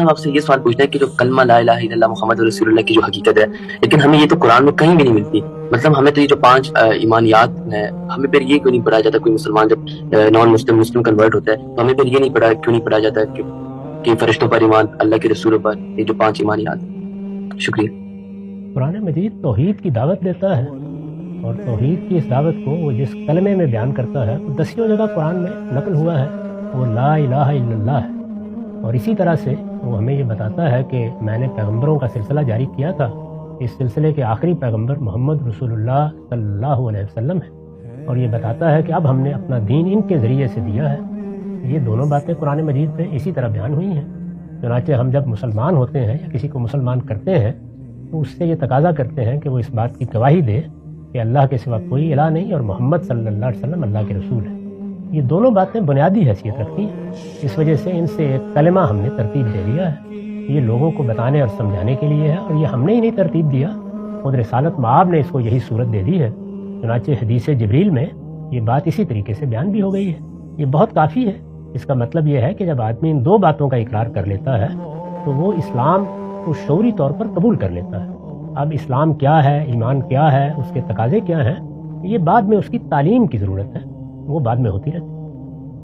ہم آپ سے یہ سوال پوچھتے ہیں کہ جو کلمہ لا الہ الا اللہ محمد رسول اللہ کی جو حقیقت ہے، لیکن ہمیں یہ تو قرآن میں کہیں بھی نہیں ملتی. مطلب ہمیں تو یہ جو 5 ایمانیات ہیں، ہمیں پھر یہ کیوں نہیں پڑھایا جاتا؟ کوئی مسلمان جب نان مسلم کنورٹ ہوتا ہے تو ہمیں پھر یہ نہیں کیوں نہیں پڑھایا جاتا کہ فرشتوں پر ایمان، اللہ کے رسولوں پر، یہ جو 5 ایمانیات ہیں. شکریہ. قرآن مجید توحید کی دعوت دیتا ہے، اور توحید کی اس دعوت کو وہ جس کلمے میں بیان کرتا ہے وہ 10 جگہ قرآن میں نقل ہوا ہے، وہ لا الہ الا اللہ ہے. اور اسی طرح سے وہ ہمیں یہ بتاتا ہے کہ میں نے پیغمبروں کا سلسلہ جاری کیا تھا. اس سلسلے کے آخری پیغمبر محمد رسول اللہ صلی اللہ علیہ وسلم ہے، اور یہ بتاتا ہے کہ اب ہم نے اپنا دین ان کے ذریعے سے دیا ہے. یہ دونوں باتیں قرآن مجید میں اسی طرح بیان ہوئی ہیں. چنانچہ ہم جب مسلمان ہوتے ہیں یا کسی کو مسلمان کرتے ہیں تو اس سے یہ تقاضا کرتے ہیں کہ وہ اس بات کی گواہی دے کہ اللہ کے سوا کوئی الہ نہیں اور محمد صلی اللہ علیہ وسلم اللہ کے رسول ہیں. یہ دونوں باتیں بنیادی حیثیت رکھتی ہیں. اس وجہ سے ان سے ایک کلمہ ہم نے ترتیب دے دیا ہے. یہ لوگوں کو بتانے اور سمجھانے کے لیے ہے، اور یہ ہم نے ہی نہیں ترتیب دیا، خود رسالت مآب نے اس کو یہی صورت دے دی ہے. چنانچہ حدیث جبریل میں یہ بات اسی طریقے سے بیان بھی ہو گئی ہے. یہ بہت کافی ہے. اس کا مطلب یہ ہے کہ جب آدمی ان 2 باتوں کا اقرار کر لیتا ہے تو وہ اسلام کو شعوری طور پر قبول کر لیتا ہے. اب اسلام کیا ہے، ایمان کیا ہے، اس کے تقاضے کیا ہیں، یہ بعد میں اس کی تعلیم کی ضرورت ہے، وہ بعد میں ہوتی رہتی ہے.